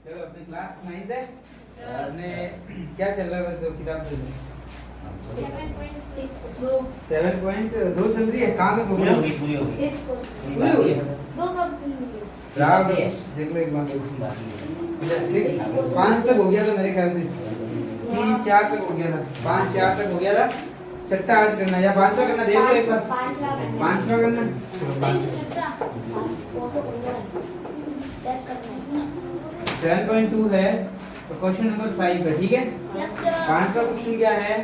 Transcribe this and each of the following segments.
चलो अपनी class 9th है अपने क्या चल रहा है तो किताब चल रही है 7.2 चल रही है। कहाँ तक हो गया? पूरी हो गई पूरी हो गई। राग देख लो एक बार 5 तक हो गया था मेरे ख्याल से 3 4 तक हो गया था 5 4 तक हो गया था। छठा आज करना या 5वां करना देख लो एक बार 5वां करना 7.2 है तो क्वेश्चन नंबर 5 है ठीक है। 5वां क्वेश्चन क्या है?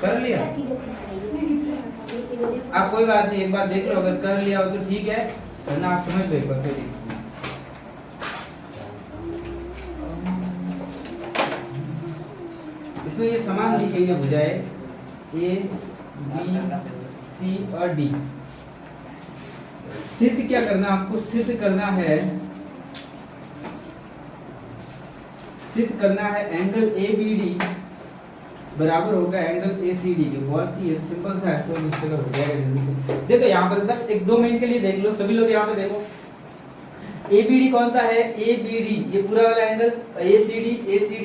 कर लिया आप कोई बात नहीं एक बार देख लो अगर कर लिया हो तो ठीक है वरना आप समझ लो एक बार फिर इसमें ये समान दी गई है भुजाएं ए बी सी और डी। सिद्ध क्या करना आपको सिद्ध करना है एंगल ए बी डी बराबर होगा एंगल ए सी डी के। बहुत ही सिंपल सा है तो इस तरह हो जाएगा जल्दी से। देखो यहाँ पर बस 1-2 मिनट के लिए देख लो सभी लोग यहाँ पे देखो ए बी डी कौन सा है ए बी डी ये पूरा वाला एंगल ए सी डी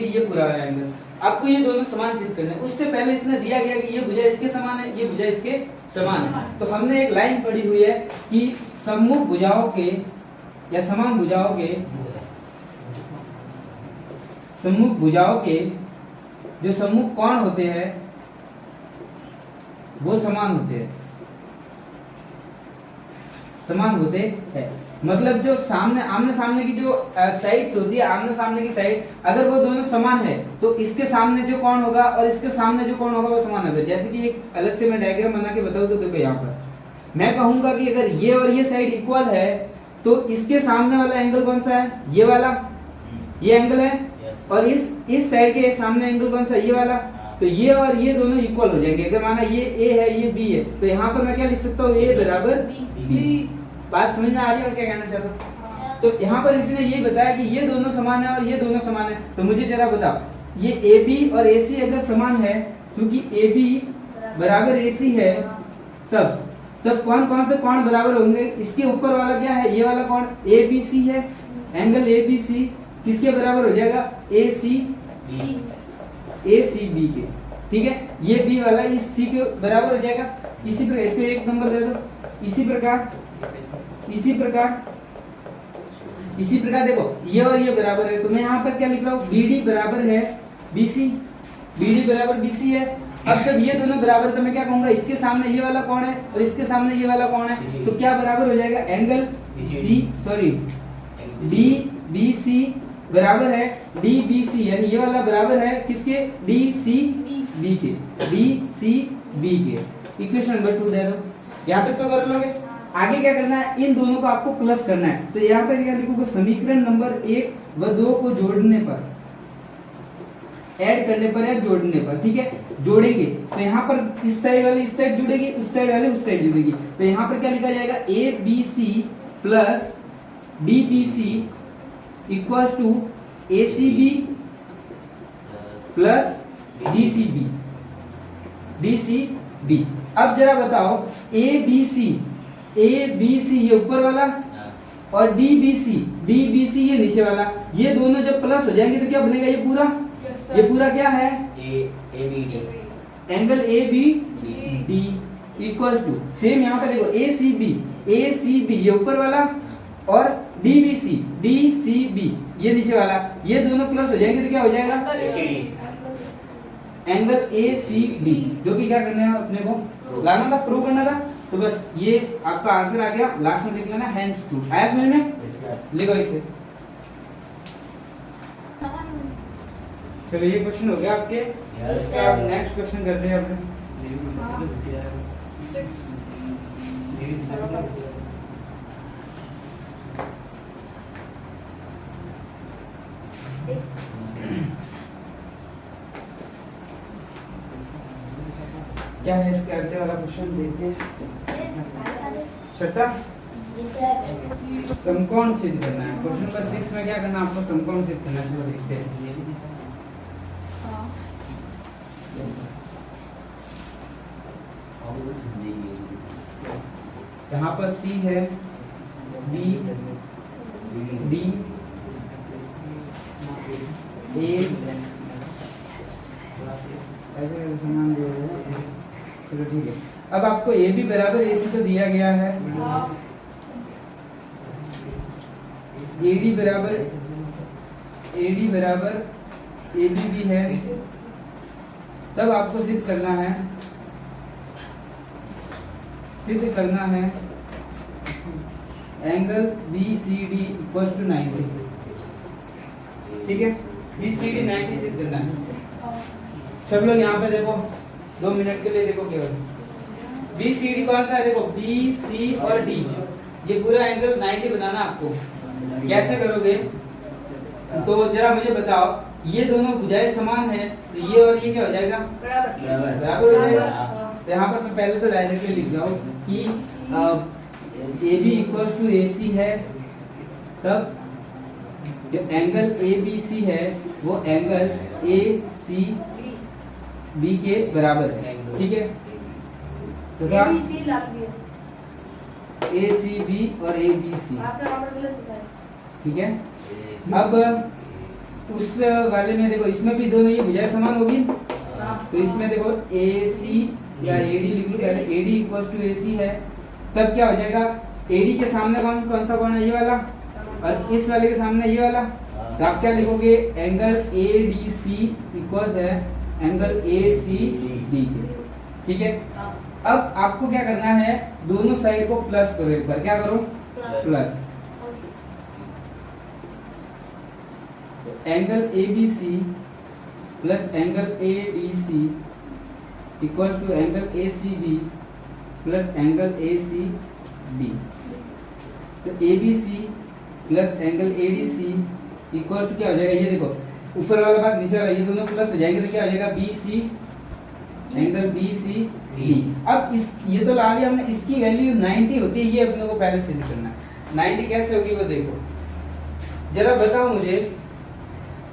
ये पूरा वाला एंगल। आपको ये दोनों समान सिद्ध करने हैं। उससे पहले इसने दिया गया कि ये भुजा इसके समान है ये भुजा इसके समान है तो हमने एक लाइन पढ़ी हुई है कि सम्मुख भुजाओं के या समान भुजाओं के सम्मुख भुजाओं के जो सम्मुख कोण होते हैं वो समान होते हैं मतलब जो सामने आमने सामने की जो साइड्स होती है आमने सामने की साइड अगर वो दोनों समान है तो इसके सामने जो कोण होगा और इसके सामने जो कोण होगा वो समान होगा। जैसे कि एक अलग से मैं डायग्राम बना के बताऊं तो देखो यहाँ पर मैं कहूंगा कि अगर ये और ये साइड इक्वल है तो इसके सामने वाला एंगल कौन सा है ये वाला ये एंगल है और इस साइड के सामने एंगल कौन सा ये वाला तो ये और ये दोनों इक्वल हो जाएंगे। अगर माना ये ए है ये बी है तो यहाँ पर मैं क्या लिख सकता हूँ ए बराबर बी। बात समझ में आ रही है और क्या कहना चाहता हूँ? तो यहाँ पर इसने ये बताया कि ये दोनों समान है और ये दोनों समान है तो मुझे जरा बताओ ये ए बी और ए सी अगर समान है क्योंकि ए बी बराबर ए सी है तब कौन से कोण बराबर होंगे? इसके ऊपर वाला क्या है ये वाला कोण ए बी सी है एंगल ए बी सी किसके बराबर हो जाएगा ए सी बी के ठीक है। ये बी वाला इस सी के बराबर हो जाएगा। इसी प्रकार इसको एक नंबर दे दो। इसी प्रकार देखो ये और ये बराबर है तो मैं यहाँ पर क्या लिख रहा हूँ बी डी बराबर है बी सी है। अब जब ये दोनों बराबर तो मैं क्या कहूंगा इसके सामने ये वाला कोण है और इसके सामने ये वाला कोण है तो क्या बराबर हो जाएगा एंगल डी बी सी बराबर है डी बी सी यानी ये वाला बराबर है किसके डी सी बी के इक्वेशन नंबर 2 दे दो। यहाँ तक तो कर लोगे। आगे क्या करना है इन दोनों को आपको प्लस करना है तो यहाँ पर क्या लिखोगे समीकरण नंबर 1 व 2 को जोड़ने पर ऐड करने पर या जोड़ने पर ठीक है जोड़ेंगे तो यहाँ पर इस साइड वाले इस साइड जुड़ेगी उस साइड वाले उस साइड जुड़ेगी तो यहाँ पर क्या लिखा जाएगा A B C plus D B C equals to A C B plus D C B. अब जरा बताओ ए बी सी ये ऊपर वाला और डी बी सी ये नीचे वाला ये दोनों जब प्लस हो जाएंगे तो क्या बनेगा ये पूरा क्या है angle A B D equals to same यहाँ पे देखो ए सी बी ये ऊपर वाला और डी सी बी ये नीचे वाला ये दोनों प्लस हो जाएंगे तो क्या हो जाएगा एंगल ए सी बी जो कि क्या करना है अपने को लाना था प्रूव करना था तो बस ये आपका आंसर आ गया। लास्ट में लिख लेना हैंस प्रूफ। आया समझ में? लिखो इसे। चलो ये क्वेश्चन हो गया आपके। इसका नेक्स्ट क्वेश्चन करते हैं अपने क्या है इसके अगले वाला क्वेश्चन देखते हैं। छठा समकोण सिद्ध करना है। क्वेश्चन नंबर 6 में क्या करना है आपको समकोण सिद्ध करना है। चलो देखते हैं। यहाँ पर सी है, बी, डी, ए, ऐसे कैसे समान दिया गया है। चलो ठीक है, अब आपको ए बी बराबर ए सी तो दिया गया है, ए डी बराबर ए बी भी है। तब आपको सिद्ध करना है angle B C D equal to 90। ठीक है, बी सी डी 90 सिद्ध करना है। सब लोग यहाँ पे देखो, 2 मिनट के लिए देखो केवल। बी सी डी कौन सा है, देखो बी सी और डी, ये पूरा एंगल 90 बनाना आपको। कैसे करोगे, तो जरा मुझे बताओ, ये दोनों भुजाएं समान है तो ये और ये क्या हो जाएगा, बराबर हो जाएगा। तो यहाँ पर मैं पहले तो डायरेक्टली लिख जाऊँ कि A B equal to A सी है, तब जो एंगल ए बी सी है वो एंगल ए सी बी के बराबर है। ठीक है, तो क्या ए सी बी और ए बी सी। ठीक है, अब उस वाले में देखो, इसमें भी दोनों ये भुजाएं समान होगी, तो इसमें देखो ए सी या ए डी लिख लो पहले, A D equal to A सी है, तब क्या हो जाएगा, ए डी के सामने कौन सा कोण है, ये वाला, और इस वाले के सामने ये वाला, तो आप क्या लिखोगे, angle A D C equal है एंगल ए सी डी के। ठीक है, अब आपको क्या करना है, दोनों साइड को प्लस करो, एक बार क्या करो, plus angle A B C plus angle A D C equal to angle A C B plus angle A C D. तो A B C plus angle A D C equal to क्या हो जाएगा, ये देखो ऊपर वाला भाग नीचे वाला, ये दोनों प्लस हो जाएंगे, तो क्या हो जाएगा, B C angle B C D. अब इस ये तो ला लिया हमने, इसकी वैल्यू 90 होती है, ये अपने को पहले सिद्ध करना है। 90 कैसे होगी वो देखो, जरा बताओ मुझे।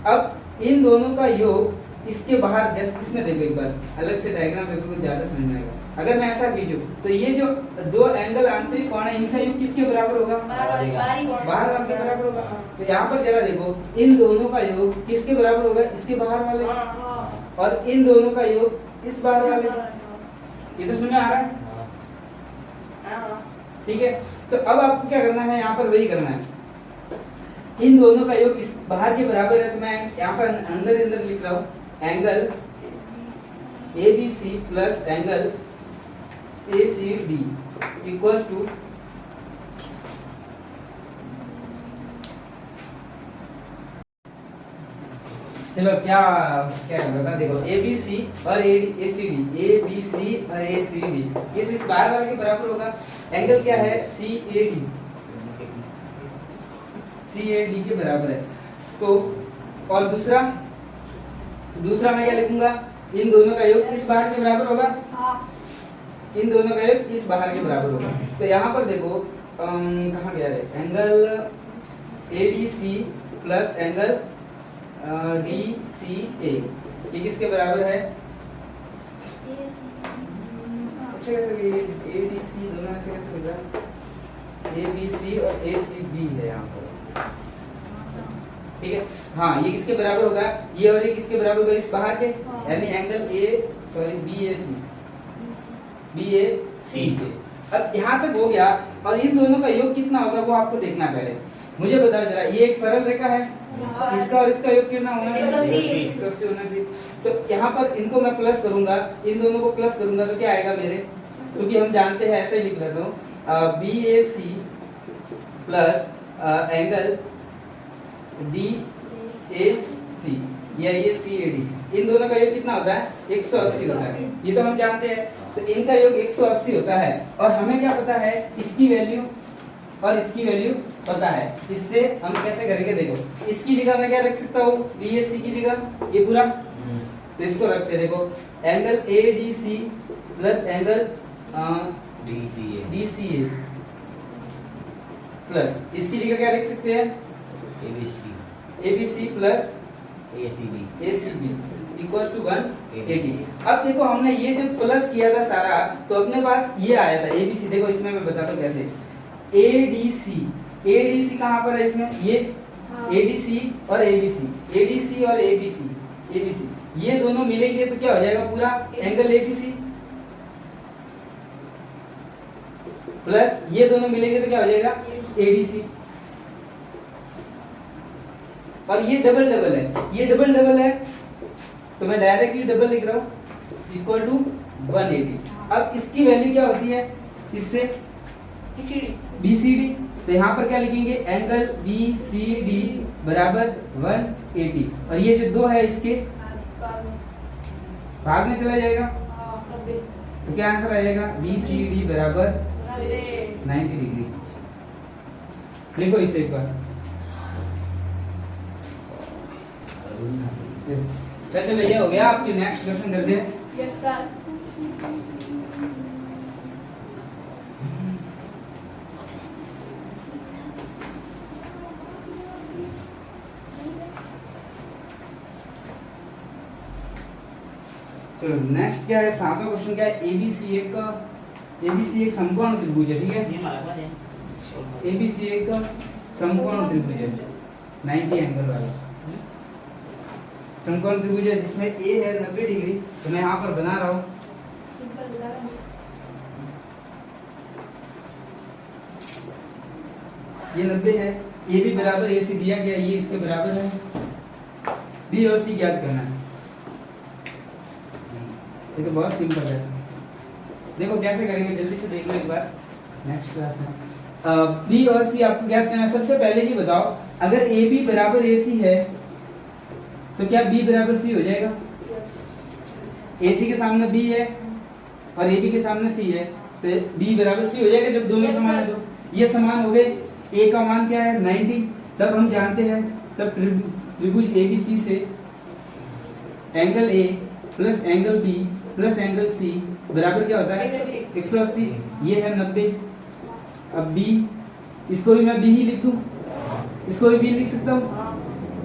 अब इन दोनों का योग इसके बाहर, जैसे इसमें देखो एक बार अलग से डायग्राम देखो तो ज्यादा समझ में आएगा। अगर मैं ऐसा खींचूं तो ये जो दो एंगल आंतरिक कोण है, इनका योग किसके बराबर होगा, बाहर वाले के बराबर होगा। तो यहाँ पर जरा देखो, इन दोनों का योग किसके बराबर होगा, इसके बाहर वाले, और इन दोनों का योग इस बाहर वाले। ये तो समझ में आ रहा है। ठीक है, तो अब आपको क्या करना है, यहाँ पर वही करना है, इन दोनों का योग इस बाहर के बराबर है, तो मैं यहाँ पर अंदर लिख रहा हूँ, angle A B C plus angle A C D equal to चलो क्या करना था, देखो ए बी सी और ए सी डी, ए बी सी और ए सी डी इस बाहर वाले के बराबर होगा। एंगल क्या है, सी ए डी, सी ए डी के बराबर है। तो और दूसरा मैं क्या लिखूंगा, इन दोनों का योग इस बाहर के बराबर होगा, इन दोनों का योग इस बाहर के बराबर होगा। तो यहाँ पर देखो कहाँ गया है, angle A D C plus angle D C A, ये किसके बराबर है, ए डी सी दोनों ऐसे कैसे बन रहा है, ए बी सी और ए सी बी है यहाँ पर। ठीक है, हाँ ये किसके बराबर होगा, ये और ये किसके बराबर होगा, इस बाहर के, यानी एंगल बी ए सी के। अब यहाँ तक हो गया, और इन दोनों का योग कितना होगा वो आपको देखना पहले। मुझे बताओ जरा, ये एक सरल रेखा है, इसका और इसका योग कितना होना चाहिए, 180 होना चाहिए। तो यहाँ पर इनको मैं प्लस करूंगा, इन दोनों को प्लस करूंगा तो क्या आएगा मेरे, क्योंकि हम जानते हैं, ऐसे ही लिख लेता हूँ, B A C plus angle D A C या ये सी ए डी, इन दोनों का योग कितना होता है, 180 होता है, ये तो हम जानते हैं। तो इनका योग 180 होता है, और हमें क्या पता है, इसकी वैल्यू और इसकी वैल्यू पता है। इससे हम कैसे करेंगे, देखो इसकी जगह मैं क्या रख सकता हूँ, बी ए सी की जगह ये पूरा, तो इसको रखते, देखो angle A D C plus angle D C A plus इसकी जगह क्या रख सकते हैं, A B C plus A C B equal to 1 80। अब देखो हमने ये जब प्लस किया था सारा तो अपने पास ये आया था ABC। देखो इसमें मैं बताता हूँ कैसे। ADC कहाँ पर है इसमें? ये ADC और ABC ये दोनों मिलेंगे तो क्या हो जाएगा? पूरा एंगल ABC प्लस ये दोनों मिलेंगे तो क्या हो जाएगा? ADC। और ये डबल डबल है, ये डबल डबल है तो मैं डायरेक्टली डबल लिख रहा हूँ इक्वल टू 180। अब इसकी वैल्यू क्या होती है इससे? BCD। तो यहाँ पर क्या लिखेंगे? एंगल BCD बराबर 180 और ये जो दो है इसके भाग में चला जाएगा तो क्या आंसर आ जाएगा? BCD बराबर 90 डिग्री। लिखो इसे एक बार। चलो ये हो गया। आपकी नेक्स्ट क्वेश्चन करते हैं। Yes sir. चलो नेक्स्ट क्या है? सातवां क्वेश्चन क्या है? ABC एक समकोण त्रिभुज है, ठीक है? ABC एक समकोण त्रिभुज है 90 एंगल वाला समकोण त्रिभुज है जिसमें A है 90 डिग्री। तो मैं यहाँ पर बना रहा हूँ। ये 90 है। AB बराबर AC दिया गया, ये इसके बराबर है। B और C ज्ञात करना है। देखो बहुत सिंपल है। देखो कैसे करेंगे जल्दी से देख लो एक बार। नेक्स्ट क्लास में B और C आपको ज्ञात करना है। सबसे पहले की बताओ, अगर AB बराबर AC है तो क्या B बराबर C हो जाएगा? AC के सामने B है और AB के सामने C है तो B बराबर C हो जाएगा जब दोनों समान है। तो ये समान हो गए। A का मान क्या है? 90। तब हम जानते हैं, तब त्रिभुज ABC से angle A plus angle B plus angle C बराबर क्या होता है? 180। ये है 90। अब B, इसको भी मैं B ही लिख दूं, इसको भी B लिख सकता हूँ,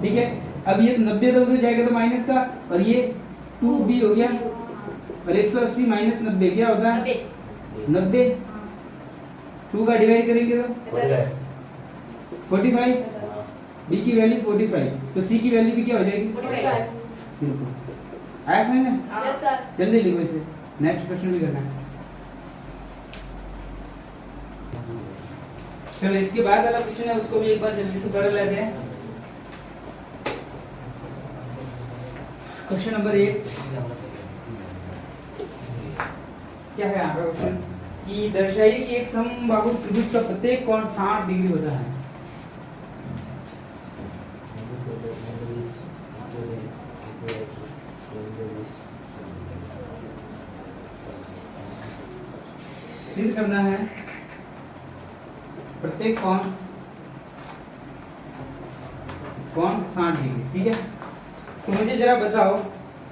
ठीक है? अब ये 90 तो उधर जाएगा तो माइनस का, और ये 2B हो गया और 180 माइनस 90 क्या होता है? 90। 2 का डिवाइड करेंगे तो 45। B की वैल्यू 45 तो C की वैल्यू भी क्या हो जाएगी? 45। बिल्कुल आया समझ में? Yes sir. जल्दी लिखो इसे। नेक्स्ट क्वेश्चन भी करना है। चलो इसके बाद वाला क्वेश्चन है उसको भी एक बार जल्दी से पढ़ लेते हैं। क्वेश्चन नंबर 8 क्या है यहाँ का क्वेश्चन? कि दर्शाइए कि एक समबाहु त्रिभुज का प्रत्येक कोण 60 डिग्री होता है। सिद्ध करना है प्रत्येक कोण 60 डिग्री, ठीक है? तो मुझे जरा बताओ,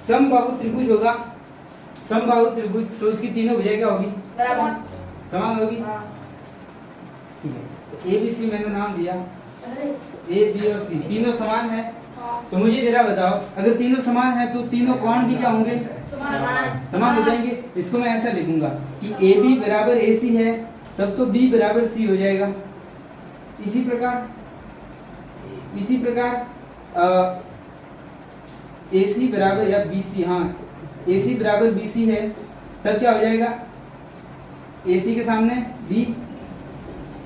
समबाहु त्रिभुज होगा, समबाहु त्रिभुज तो इसकी तीनों भुजाएं क्या होगी? समान होगी, ठीक है? तो ABC मैंने नाम दिया, A B और C तीनों समान है। तो मुझे जरा बताओ, अगर तीनों समान है तो तीनों कोण भी क्या होंगे? समान हो जाएंगे। इसको मैं ऐसा लिखूंगा कि AB बराबर AC है तब तो B बराबर C हो जाएगा। इसी प्रकार AC बराबर या BC, हाँ AC बराबर BC है तब क्या हो जाएगा? AC के सामने B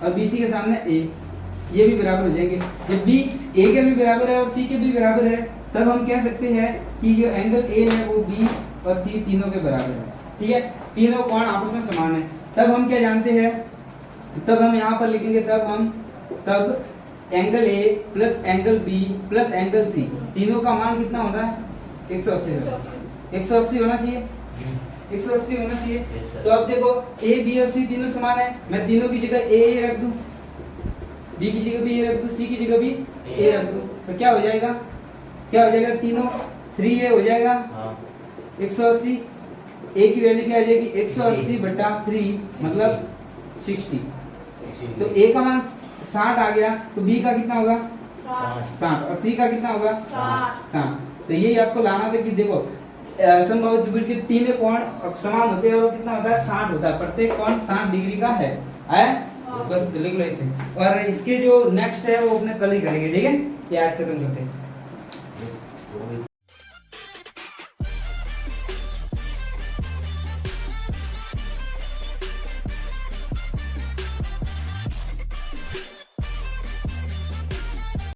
और BC के सामने A, ये भी बराबर हो जाएंगे। जब B A के भी बराबर है और C के भी बराबर है तब हम कह सकते हैं कि जो एंगल A है वो B और C तीनों के बराबर है, ठीक है? तीनों कोण आपस में समान है। तब हम क्या जानते हैं? तब हम यहाँ पर लिखेंगे, तब angle A plus angle B plus angle C तीनों का मान कितना होता है? 180 होना चाहिए। 180 होना चाहिए। तो अब देखो A B और C तीनों समान है, मैं तीनों की जगह A रख दूं, B की जगह भी A रख दूं, C की जगह भी A रख दूं, तो क्या हो जाएगा? तीनों 3A हो जाएगा। 180 A की वैल्यू क्या आ जाएगी? 180 बटा 3 मतलब 60। तो A का मान 60 आ गया तो B का कितना होगा? 60 और C का कितना होगा? 60। तो यही आपको लाना था कि देखो समबाहु त्रिभुज के तीनों कोण समान होते हैं और कितना होता है 60 होता है, प्रत्येक कोण 60 डिग्री का है बस लिख लो इसे। और इसके जो नेक्स्ट है वो अपने कल ही करेंगे, ठीक है। ये आज खत्म करते हैं।